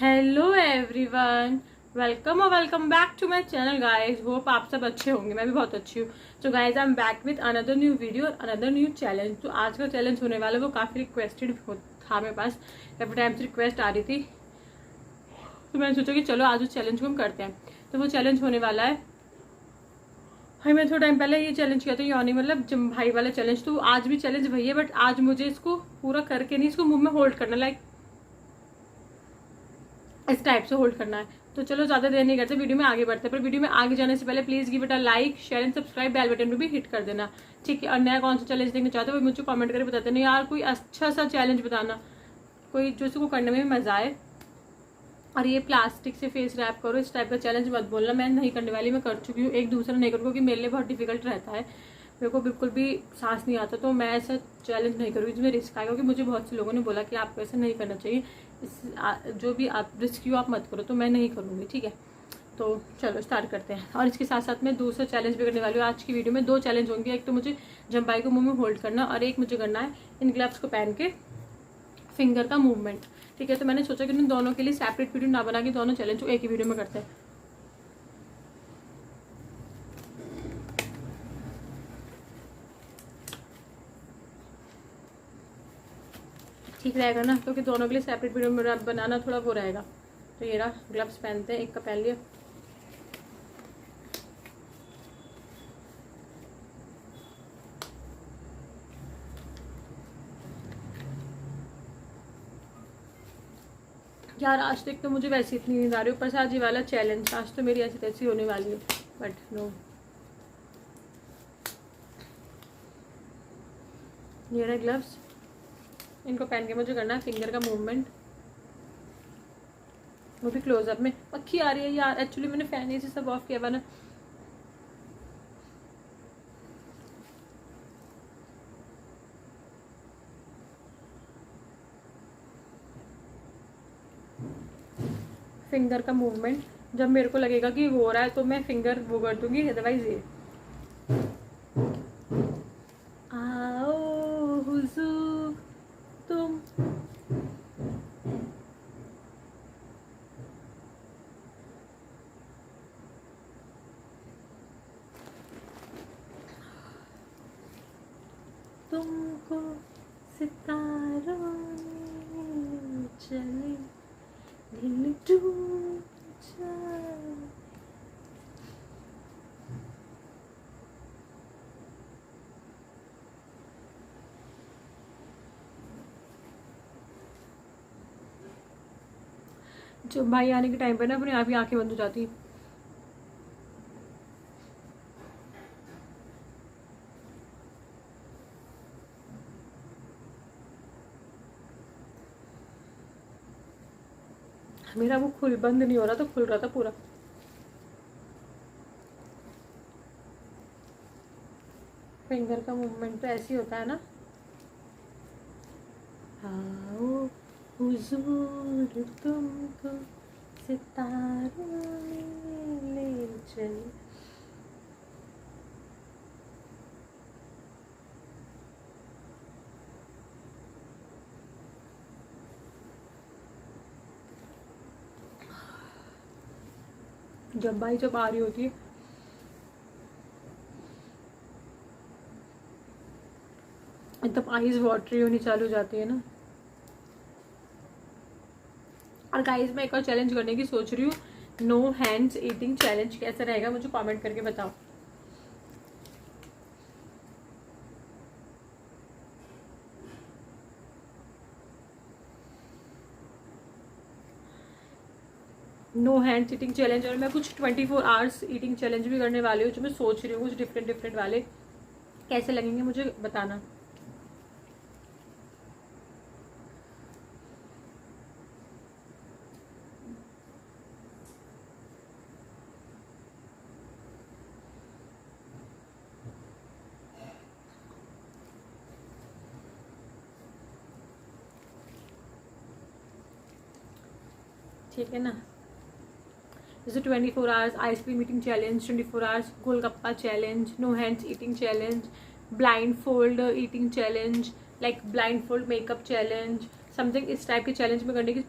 Hello everyone, welcome और welcome back to my channel guys. Hope आप सब अच्छे होंगे, मैं भी बहुत अच्छी हूँ। तो guys I am back with another new video और अनदर न्यू चैलेंज। तो आज का चैलेंज होने वाला वो काफ़ी रिक्वेस्टेड था मेरे पास, काफ़ी टाइम से रिक्वेस्ट आ रही थी। तो मैंने सोचा कि चलो आज उस चैलेंज को हम करते हैं। तो वो चैलेंज होने वाला है, भाई मैंने थोड़ा टाइम पहले ये चैलेंज किया था यौनी मतलब भाई वाला चैलेंज। तो आज भी चैलेंज वही है, बट आज मुझे इसको पूरा करके नहीं, इसको मुंह में होल्ड करना, लाइक इस टाइप से होल्ड करना है। तो चलो ज़्यादा देर नहीं करते, वीडियो में आगे बढ़ते हैं। पर वीडियो में आगे जाने से पहले please give it a like, share and subscribe, bell button पे भी हिट कर देना, ठीक है। और नया कौन सा चैलेंज देखना चाहते हो वो मुझे कमेंट करके बताते ना यार, कोई अच्छा सा चैलेंज बताना, कोई जो इसको करने में मज़ा आए। और ये प्लास्टिक से फेस रैप करो, इस टाइप का चैलेंज मत बोलना, मैं नहीं करने वाली, मैं कर चुकी हूँ। एक दूसरा नहीं करूँ क्योंकि मेरे लिए बहुत डिफिकल्ट रहता है, मेरे को बिल्कुल भी सांस नहीं आता। तो मैं ऐसा चैलेंज नहीं करूँगी जिसमें रिस्क आएगा, क्योंकि मुझे बहुत से लोगों ने बोला कि आपको ऐसा नहीं करना चाहिए, जो भी आप रिस्क आप मत करो, तो मैं नहीं करूँगी, ठीक है। तो चलो स्टार्ट करते हैं। और इसके साथ साथ मैं दूसरा चैलेंज भी करने वाली हूँ। आज की वीडियो में 2 चैलेंज होंगे, एक तो मुझे जंपाई को मुंह में होल्ड करना और एक मुझे करना है इन ग्लव्स को पहन के फिंगर का मूवमेंट, ठीक है। तो मैंने सोचा कि इन दोनों के लिए सेपरेट वीडियो ना बना के दोनों चैलेंज को एक ही वीडियो में करते हैं। ठीक रहेगा ना, क्योंकि दोनों के लिए सेपरेट वीडियो बनाना थोड़ा वो रहेगा। तो ये रहा, ग्लव्स पहनते हैं, एक का पहन लिया। यार आज तक तो मुझे वैसे इतनी नींद आ रही है, ऊपर से आज ये वाला चैलेंज, आज तो मेरी ऐसी तैसी होने वाली है, बट नो। ये रहा ग्लव्स, इनको पहन के मुझे करना है फिंगर का मूवमेंट, वो भी क्लोजअप में। पक्की आ रही है यार, एक्चुअली मैंने फैन से सब ऑफ किया हुआ ना। फिंगर का मूवमेंट जब मेरे को लगेगा कि हो रहा है तो मैं फिंगर वो कर दूंगी, अदरवाइज ये आओ हुजूर तुम। तुमको सितारों में चले दिल टूट जाए। जो भाई आने के टाइम पे ना अपने आप ही आंखें बंद हो जाती। मेरा वो खुल बंद नहीं हो रहा, तो खुल रहा था पूरा। फिंगर का मूवमेंट तो ऐसे ही होता है ना। आओ हुजूर तुमको सितारों में ले चले। जब भाई जब आ रही होती है तब आईज वाटरी होनी चालू हो जाती है ना। और गाइस मैं एक और चैलेंज करने की सोच रही हूँ, नो हैंड्स ईटिंग चैलेंज। कैसा रहेगा मुझे कमेंट करके बताओ। नो हैंड्स ईटिंग चैलेंज, और मैं कुछ 24 आवर्स ईटिंग चैलेंज भी करने वाली हूँ, जो मैं सोच रही हूँ कुछ डिफरेंट डिफरेंट वाले। कैसे लगेंगे मुझे बताना। ठीक है ना। जैसे 24 hours ice cream eating challenge, 24 hours golgappa challenge, no hands eating challenge, blind fold eating challenge, like blind fold makeup challenge, something इस टाइप के चैलेंज में करने की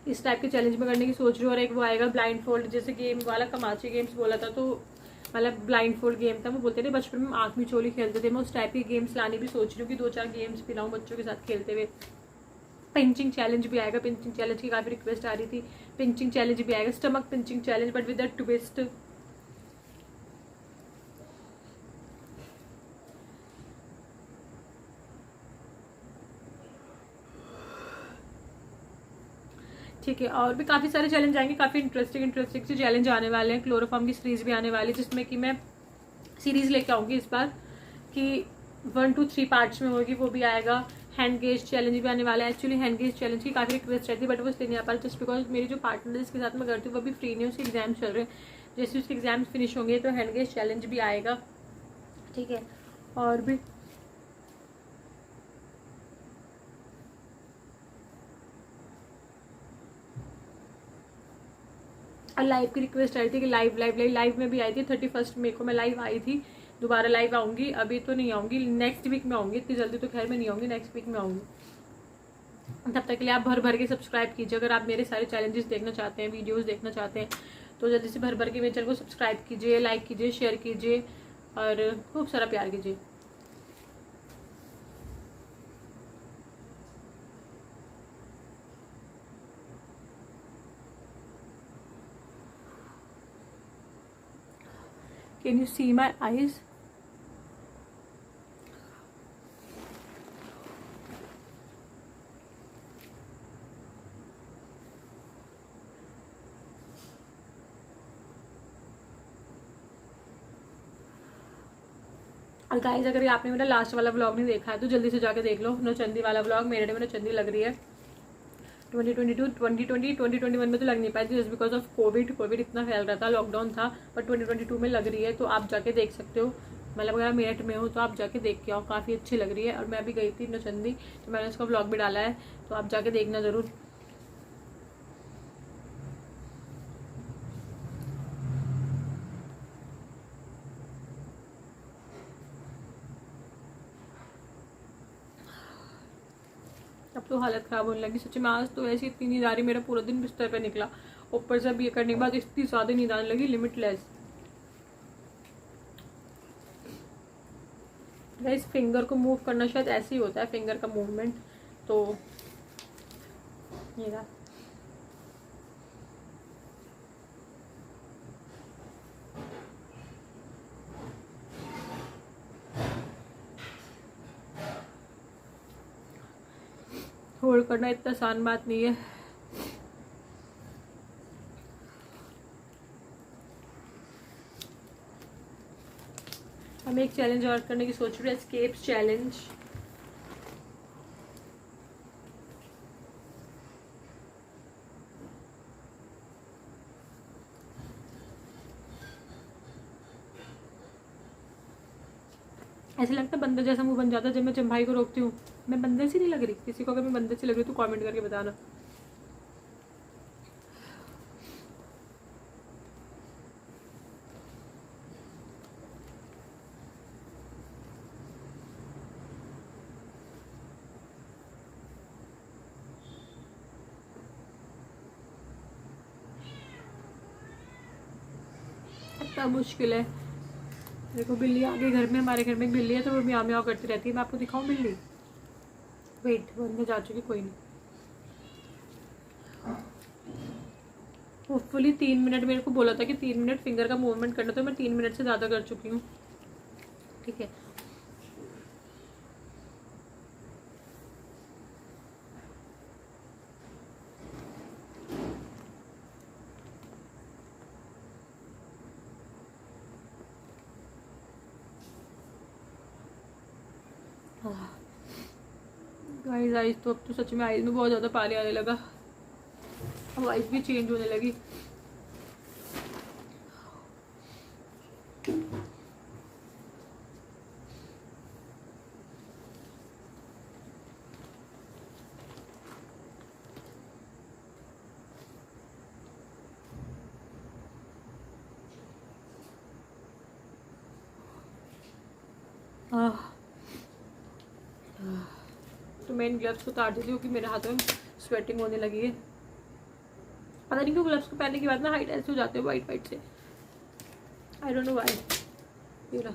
इस टाइप के चैलेंज में करने की सोच रही हूँ। और एक वो आएगा ब्लाइंड फोल्ड, जैसे गेम वाला कमाची गेम्स बोला था, तो मतलब ब्लाइंड फोल्ड गेम था, वो बोलते थे बचपन में आँख में चोली खेलते थे, मैं उस टाइप के गेम्स लाने भी सोच रही हूँ कि 2-4 गेम्स पिलाऊँ बच्चों के साथ खेलते हुए। पिंचिंग चैलेंज भी आएगा, पिंचिंग चैलेंज की काफ़ी रिक्वेस्ट आ रही थी, पिंचिंग चैलेंज भी आएगा, stomach pinching challenge but with a twist. ठीक है, और भी काफ़ी सारे चैलेंज आएंगे, काफ़ी इंटरेस्टिंग से चैलेंज आने वाले हैं। क्लोरोफॉर्म की सीरीज भी आने वाली है, जिसमें कि मैं सीरीज लेके आऊँगी इस बार कि 1 to 3 पार्ट्स में होगी, वो भी आएगा। हैंड गेज चैलेंज भी आने वाला है। एक्चुअली हैंड गेज चैलेंज की काफ़ी रिक्वेस्ट रहती है, बट वो इसलिए नहीं आ पा रही जस्ट बिकॉज मेरी जो पार्टनर जिसके साथ मैं करती हूँ वो अभी फ्री नहीं, उसके एग्जाम चल रहे हैं। जैसे उसके एग्जाम्स फिनिश होंगे तो हैंड गेज चैलेंज भी आएगा। ठीक है, और भी लाइव की रिक्वेस्ट आई थी कि लाइव में भी आई थी। 31 मई को मैं लाइव आई थी, दोबारा लाइव आऊँगी, अभी तो नहीं आऊँगी, नेक्स्ट वीक में आऊँगी, इतनी जल्दी तो खैर मैं नहीं आऊँगी, नेक्स्ट वीक में आऊँगी। तब तक के लिए आप भर भर के सब्सक्राइब कीजिए। अगर आप मेरे सारे चैलेंजेस देखना चाहते हैं, वीडियोस देखना चाहते हैं, तो जल्दी से भर भर के मेरे चैनल को सब्सक्राइब कीजिए, लाइक कीजिए, शेयर कीजिए और खूब सारा प्यार कीजिए। Can you see my eyes? और गाइस, अगर आपने मेरा लास्ट वाला व्लॉग नहीं देखा है तो जल्दी से जाके देख लो, नौचंदी वाला व्लॉग। मेरे में नौचंदी लग रही है 2021 में तो लग नहीं पाई थी जस्ट बिकॉज ऑफ कोविड इतना फैल रहा था, लॉकडाउन था, पर 2022 में लग रही है, तो आप जाके देख सकते हो। मतलब अगर मेरठ में हो तो आप जाके देख के आओ, काफ़ी अच्छी लग रही है। और मैं भी गई थी नौचंदी, तो मैंने उसका व्लॉग भी डाला है, तो आप जाके देखना ज़रूर। अब तो हालत ख़राब होने लगी सच्ची में। आज तो ऐसी इतनी नींद आ रही, मेरा पूरा दिन बिस्तर पे निकला, ऊपर से अब ये करने के बाद इतनी ज़्यादा नींद आने लगी, लिमिटलेस। इस फिंगर को मूव करना शायद ऐसे ही होता है, फिंगर का मूवमेंट, तो ये रहा। होल्ड करना इतना आसान बात नहीं है। हम एक चैलेंज और करने की सोच रहे हैं, एस्केप्स चैलेंज। ऐसे लगता है बंदर जैसा मुंह बन जाता है जब मैं चंभाई को रोकती हूँ। मैं बंदर सी नहीं लग रही? किसी को अगर मैं बंदर सी लग रही हूँ तो कमेंट करके बताना। इतना मुश्किल है। देखो बिल्ली आ गई घर में, हमारे घर में एक बिल्ली है तो वो म्याऊं म्याऊं करती रहती है। मैं आपको दिखाऊं बिल्ली? वेट, वो अंदर जा चुकी, कोई नहीं। होपफुली 3 मिनट, मेरे को बोला था कि 3 मिनट फिंगर का मूवमेंट करना, तो मैं 3 मिनट से ज़्यादा कर चुकी हूँ। ठीक है, गाइस आइज तो अब तो सच में आइज में बहुत ज़्यादा पानी आने लगा, अब आइज भी चेंज होने लगी। तो मैं इन ग्लव्स को उतार देती हूँ कि मेरे हाथों में स्वेटिंग होने लगी है। पता नहीं क्यों ग्लव्स को पहनने के बाद ना हाइट ऐसे हो जाते हैं वाइट वाइट से, आई डोंट नो व्हाई। ये रहा।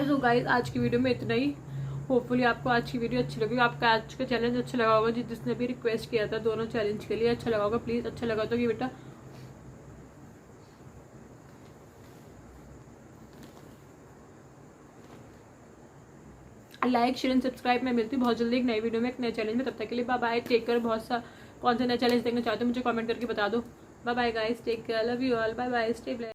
तो गाइस आज की वीडियो में इतना ही। होपफुली आपको आज की वीडियो अच्छी लगी, आपका आज का चैलेंज अच्छा लगा होगा, जिसने भी रिक्वेस्ट किया था दोनों चैलेंज के लिए अच्छा लगा होगा। प्लीज़ अच्छा लगा तो कि बेटा लाइक शेयर एंड सब्सक्राइब। मैं मिलती हूँ बहुत जल्दी एक नई वीडियो में एक नए चैलेंज में। तब तक के लिए बाय बाय, टेक केयर। बहुत सा कौन सा नया चैलेंज देखना चाहते हो मुझे कमेंट करके बता दो। Bye bye guys, take care, love you all, bye bye, stay blessed.